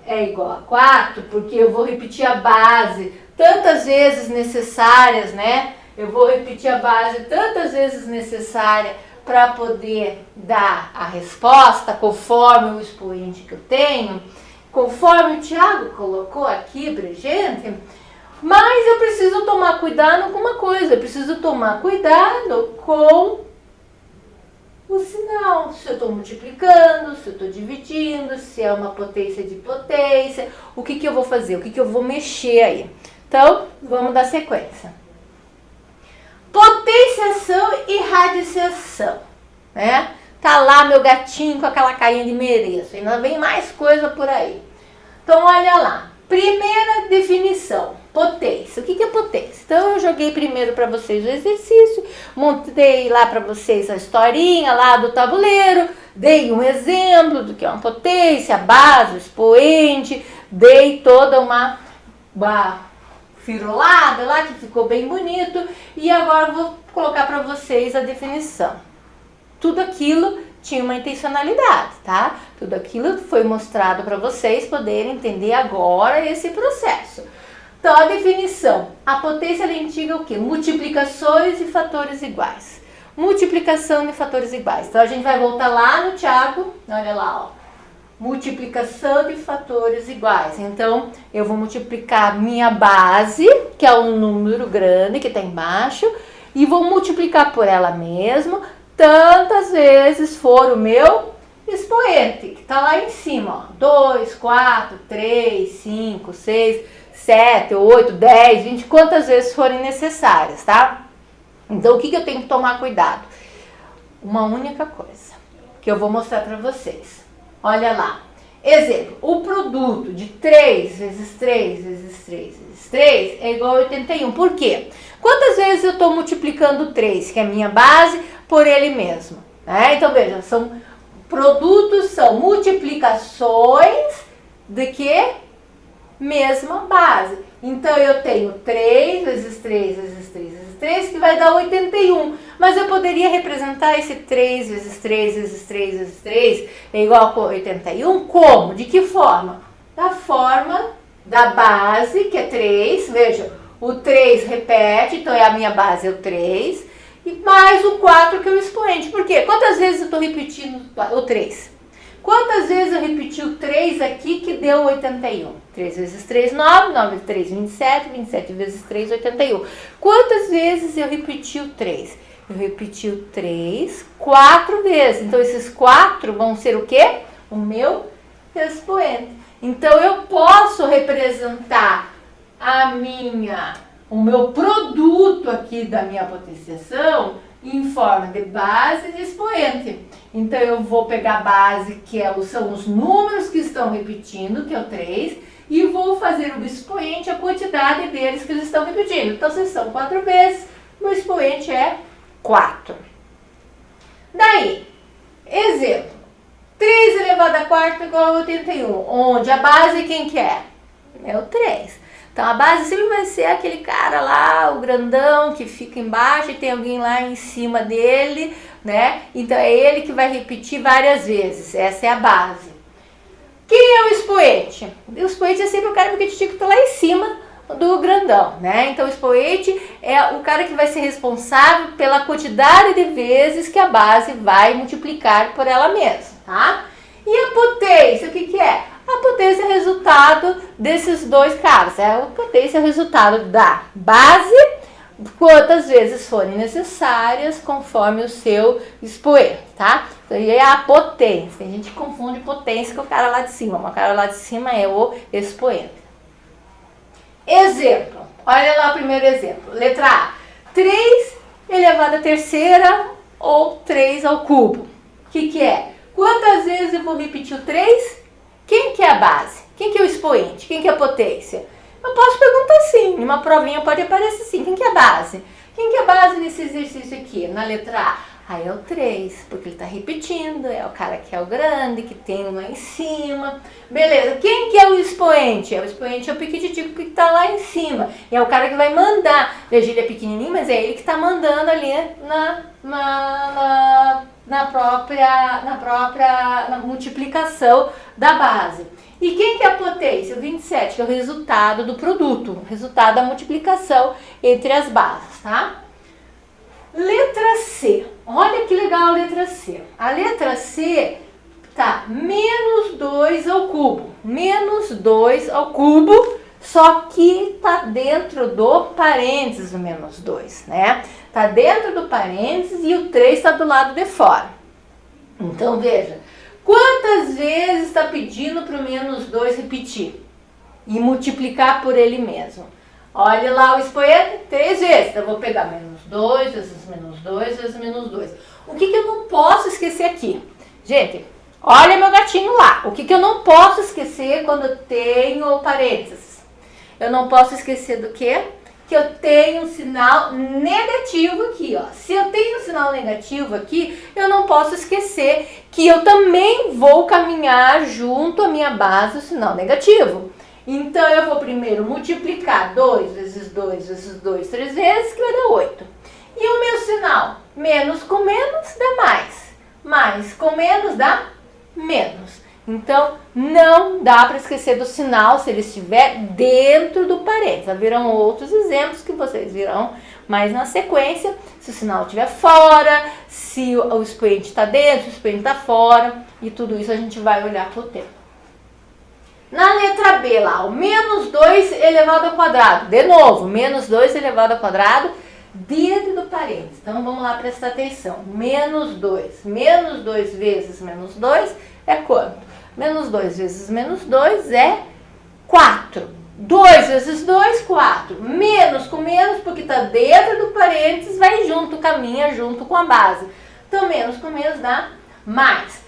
é igual a 4, porque eu vou repetir a base tantas vezes necessárias, né? Eu vou repetir a base tantas vezes necessária para poder dar a resposta conforme o expoente que eu tenho, conforme o Thiago colocou aqui pra gente, mas eu preciso tomar cuidado com uma coisa, eu preciso tomar cuidado com o sinal, se eu estou multiplicando, se eu estou dividindo, se é uma potência de potência, o que eu vou fazer, o que eu vou mexer aí. Então, vamos dar sequência. Potenciação e radiciação, né? Tá lá meu gatinho com aquela carinha de mereço, ainda vem mais coisa por aí. Então, olha lá. Primeira definição, potência. O que é potência? Então, eu joguei primeiro para vocês o exercício, montei lá para vocês a historinha lá do tabuleiro, dei um exemplo do que é uma potência, a base, o expoente, dei toda uma firulada lá que ficou bem bonito e agora eu vou colocar para vocês a definição. Tudo aquilo tinha uma intencionalidade, tá? Tudo aquilo foi mostrado para vocês poderem entender agora esse processo. Então, a definição. A potência ela indica o quê? Multiplicações e fatores iguais. Multiplicação de fatores iguais. Então, a gente vai voltar lá no Tiago, olha lá, ó. Multiplicação de fatores iguais. Então, eu vou multiplicar minha base, que é um número grande que está embaixo, e vou multiplicar por ela mesma, tantas vezes for o meu expoente, que está lá em cima, ó. 2, 4, 3, 5, 6, 7, 8, 10, 20, quantas vezes forem necessárias, tá? Então, o que eu tenho que tomar cuidado? Uma única coisa, que eu vou mostrar para vocês. Olha lá. Exemplo, o produto de 3 vezes 3 vezes 3 vezes 3 é igual a 81. Por quê? Quantas vezes eu estou multiplicando 3, que é a minha base, por ele mesmo? Né? Então, veja, produtos são multiplicações de que? Mesma base. Então, eu tenho 3 vezes 3 vezes 3 vezes 3, que vai dar 81. Mas eu poderia representar esse 3 vezes 3 vezes 3 vezes 3 é igual a 81. Como? De que forma? Da forma da base, que é 3. Veja, o 3 repete, então é a minha base, é o 3. E mais o 4, que é o expoente. Por quê? Quantas vezes eu estou repetindo o 3? Quantas vezes eu repeti o 3 aqui que deu 81? 3 vezes 3, 9, 9 vezes 3, 27, 27 vezes 3, 81. Quantas vezes eu repeti o 3? Eu repeti o 3 4 vezes. Então, esses 4 vão ser o quê? O meu expoente. Então, eu posso representar o meu produto aqui da minha potenciação em forma de base e de expoente. Então, eu vou pegar a base, que são os números que estão repetindo, que é o 3, e vou fazer o expoente, a quantidade deles que eles estão repetindo. Então, se são 4 vezes, o expoente é 4. Daí, exemplo, 3 elevado a quarto igual a 81, onde a base quem que é? É o 3. Então, a base sempre vai ser aquele cara lá, o grandão, que fica embaixo e tem alguém lá em cima dele, né? Então, é ele que vai repetir várias vezes. Essa é a base. Quem é o expoente? O expoente é sempre o cara que está lá em cima do grandão, né? Então, o expoente é o cara que vai ser responsável pela quantidade de vezes que a base vai multiplicar por ela mesma, tá? E a potência, o que é? A potência é o resultado desses dois caras. A potência é o resultado da base, quantas vezes forem necessárias, conforme o seu expoente, tá? Então, aí é a potência. A gente confunde potência com o cara lá de cima. O cara lá de cima é o expoente. Exemplo. Olha lá o primeiro exemplo. Letra A. 3 elevado à terceira ou 3 ao cubo. O que é? Quantas vezes eu vou repetir o 3? Quem que é a base? Quem que é o expoente? Quem que é a potência? Eu posso perguntar assim, numa provinha pode aparecer assim, quem que é a base? Quem que é a base nesse exercício aqui, na letra A? Aí é o 3, porque ele está repetindo, é o cara que é o grande, que tem um lá em cima. Beleza, quem que é o expoente? O expoente é o piquititico que está lá em cima. É o cara que vai mandar. Veja, ele é pequenininho, mas é ele que está mandando ali na própria multiplicação da base. E quem que é a potência? O 27, que é o resultado do produto, o resultado da multiplicação entre as bases, tá? Letra C. Olha que legal a letra C. A letra C tá menos 2 ao cubo. Menos 2 ao cubo, só que tá dentro do parênteses o menos 2, né? Tá dentro do parênteses e o 3 tá do lado de fora. Então veja, quantas vezes está pedindo para o menos 2 repetir e multiplicar por ele mesmo? Olha lá o expoente, 3 vezes. Então eu vou pegar menos 2 vezes menos 2 vezes menos 2. O que eu não posso esquecer aqui? Gente, olha meu gatinho lá. O que eu não posso esquecer quando eu tenho parênteses? Eu não posso esquecer do quê? Que eu tenho um sinal negativo aqui, ó. Se eu tenho um sinal negativo aqui, eu não posso esquecer que eu também vou caminhar junto à minha base o sinal negativo. Então, eu vou primeiro multiplicar 2 vezes 2 vezes 2, 3 vezes, que vai dar 8. E o meu sinal? Menos com menos dá mais. Mais com menos dá menos. Então, não dá para esquecer do sinal se ele estiver dentro do parênteses. Haverão outros exemplos que vocês virão mais na sequência. Se o sinal estiver fora, se o expoente está dentro, se o expoente está fora. E tudo isso a gente vai olhar com o tempo. Na letra B lá, o menos 2 elevado ao quadrado. De novo, menos 2 elevado ao quadrado dentro do parênteses. Então, vamos lá prestar atenção. Menos 2. Menos 2 vezes menos 2 é quanto? Menos 2 vezes menos 2 é 4. 2 vezes 2, 4. Menos com menos, porque está dentro do parênteses, vai junto, caminha junto com a base. Então, menos com menos dá mais.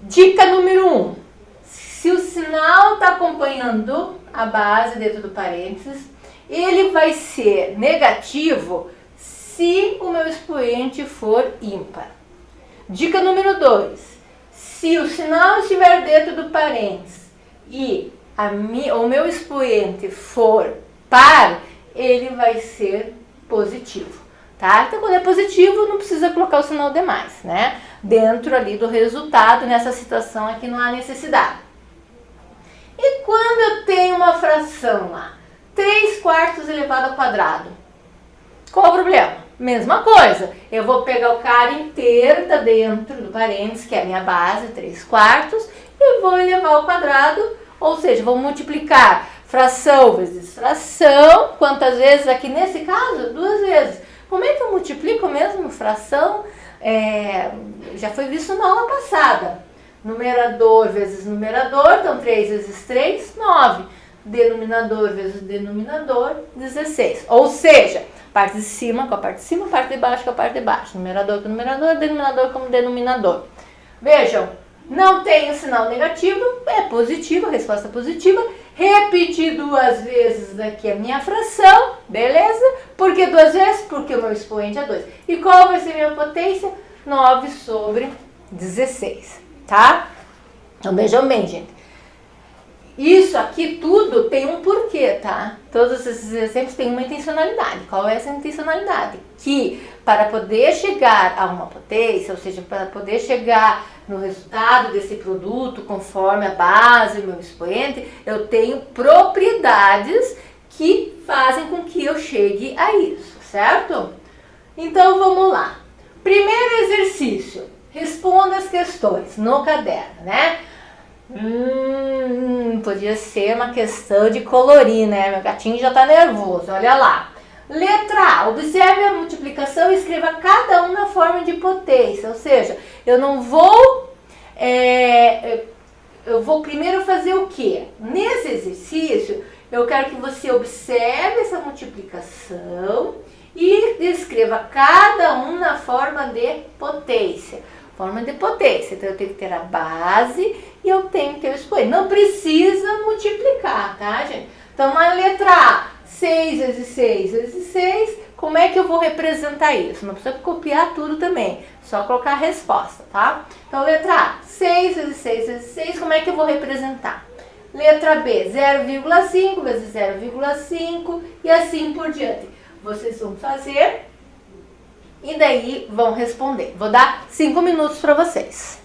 Dica número 1. Se o sinal está acompanhando a base dentro do parênteses, ele vai ser negativo se o meu expoente for ímpar. Dica número 2. Se o sinal estiver dentro do parênteses e o meu expoente for par, ele vai ser positivo, tá? Então, quando é positivo, não precisa colocar o sinal demais, né? Dentro ali do resultado, nessa situação aqui não há necessidade. E quando eu tenho uma fração lá, 3 quartos elevado ao quadrado, qual o problema? Mesma coisa, eu vou pegar o cara inteiro, tá dentro do parênteses, que é a minha base, 3 quartos, e vou elevar ao quadrado, ou seja, vou multiplicar fração vezes fração, quantas vezes aqui nesse caso? 2 vezes. Como é que eu multiplico mesmo fração? Já foi visto na aula passada. Numerador vezes numerador, então 3 vezes 3, 9. Denominador vezes denominador, 16. Ou seja, parte de cima com a parte de cima, parte de baixo com a parte de baixo. Numerador com numerador, denominador com denominador. Vejam, não tem o sinal negativo, é positivo, a resposta é positiva. Repetir 2 vezes aqui a minha fração, beleza? Por que 2 vezes? Porque o meu expoente é 2. E qual vai ser a minha potência? 9 sobre 16, tá? Então vejam bem, gente. Isso aqui tudo tem um porquê, tá? Todos esses exemplos têm uma intencionalidade. Qual é essa intencionalidade? Que para poder chegar a uma potência, ou seja, para poder chegar no resultado desse produto conforme a base, o meu expoente, eu tenho propriedades que fazem com que eu chegue a isso, certo? Então vamos lá. Primeiro exercício, responda as questões no caderno, né? Podia ser uma questão de colorir, né? Meu gatinho já tá nervoso, olha lá. Letra A, observe a multiplicação e escreva cada um na forma de potência. Ou seja, eu não vou... eu vou primeiro fazer o quê? Nesse exercício, eu quero que você observe essa multiplicação e descreva cada um na forma de potência. Forma de potência, então eu tenho que ter a base e eu tenho que ter o expoente. Não precisa multiplicar, tá, gente? Então, na letra A, 6 vezes 6 vezes 6, como é que eu vou representar isso? Não precisa copiar tudo também, só colocar a resposta, tá? Então, letra A, 6 vezes 6 vezes 6, como é que eu vou representar? Letra B, 0,5 vezes 0,5 e assim por diante. Vocês vão fazer... E daí vão responder. Vou dar 5 minutos para vocês.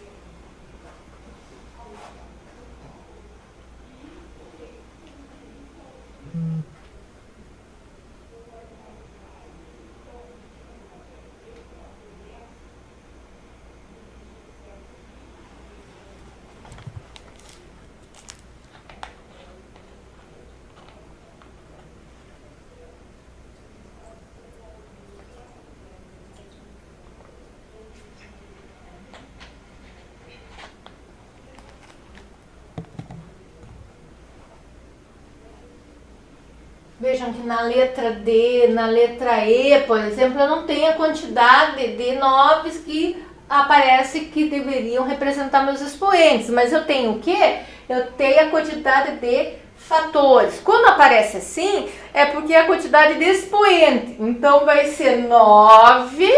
Vejam que na letra D, na letra E, por exemplo, eu não tenho a quantidade de noves que aparece que deveriam representar meus expoentes, mas eu tenho o quê? Eu tenho a quantidade de fatores. Quando aparece assim, é porque é a quantidade de expoente. Então vai ser 9,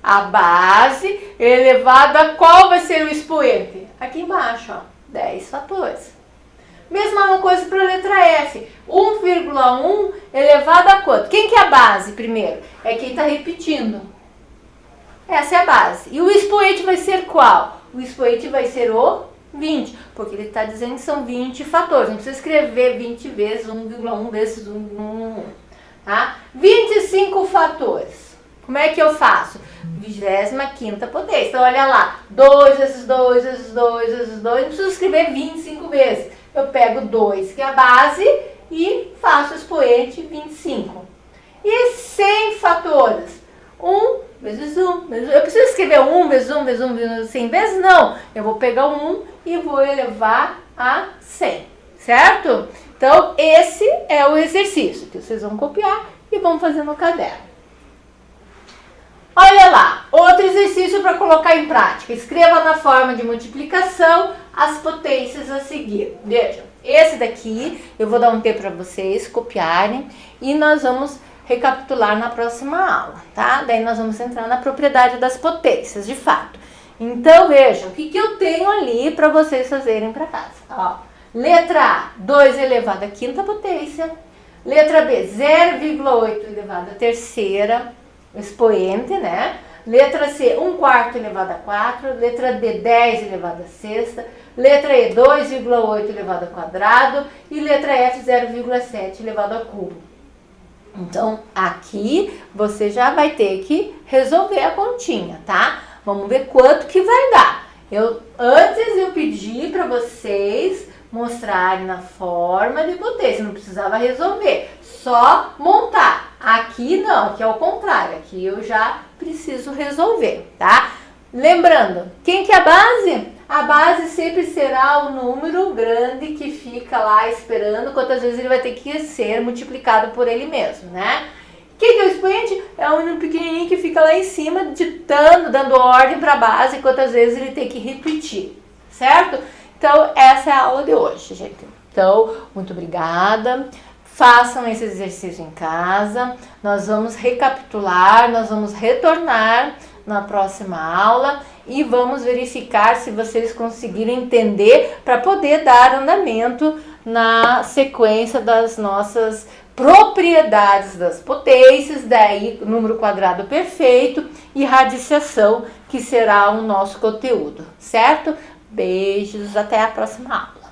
a base, elevado a qual vai ser o expoente? Aqui embaixo, ó, 10 fatores. Mesma coisa para a letra F. 1,1 elevado a quanto? Quem que é a base primeiro? É quem está repetindo. Essa é a base. E o expoente vai ser qual? O expoente vai ser o 20, porque ele está dizendo que são 20 fatores. Não precisa escrever 20 vezes 1,1 vezes 1, tá? 25 fatores. Como é que eu faço? 25ª potência. Então, olha lá. 2 vezes 2 vezes 2 vezes 2. Não preciso escrever 25 vezes. Eu pego 2, que é a base, e faço o expoente 25. E 100 fatores. 1 vezes 1. Eu preciso escrever 1 vezes 1 vezes 1 vezes 100 vezes? Não. Eu vou pegar o 1 e vou elevar a 100. Certo? Então, esse é o exercício que vocês vão copiar e vão fazer no caderno. Olha lá, outro exercício para colocar em prática. Escreva na forma de multiplicação as potências a seguir. Vejam, esse daqui eu vou dar um T para vocês copiarem e nós vamos recapitular na próxima aula, tá? Daí nós vamos entrar na propriedade das potências, de fato. Então, vejam, o que eu tenho ali para vocês fazerem para casa. Ó, letra A, 2 elevado à 5ª potência. Letra B, 0,8 elevado à 3ª. Expoente, né? Letra C, 1/4 elevado a 4. Letra D, 10 elevado a 6ª. Letra E, 2,8 elevado ao quadrado. E letra F, 0,7 elevado ao cubo. Então, aqui você já vai ter que resolver a continha, tá? Vamos ver quanto que vai dar. Antes eu pedi para vocês mostrarem na forma de potência, não precisava resolver, só montar. Aqui não, aqui é o contrário, aqui eu já preciso resolver, tá? Lembrando, quem que é a base? A base sempre será o número grande que fica lá esperando quantas vezes ele vai ter que ser multiplicado por ele mesmo, né? Quem que é o expoente? É um número pequenininho que fica lá em cima, ditando, dando ordem para a base quantas vezes ele tem que repetir, certo? Então, essa é a aula de hoje, gente. Então, muito obrigada. Façam esse exercício em casa. Nós vamos recapitular, nós vamos retornar na próxima aula e vamos verificar se vocês conseguiram entender para poder dar andamento na sequência das nossas propriedades das potências, daí número quadrado perfeito e radiciação, que será o nosso conteúdo, certo? Beijos, até a próxima aula.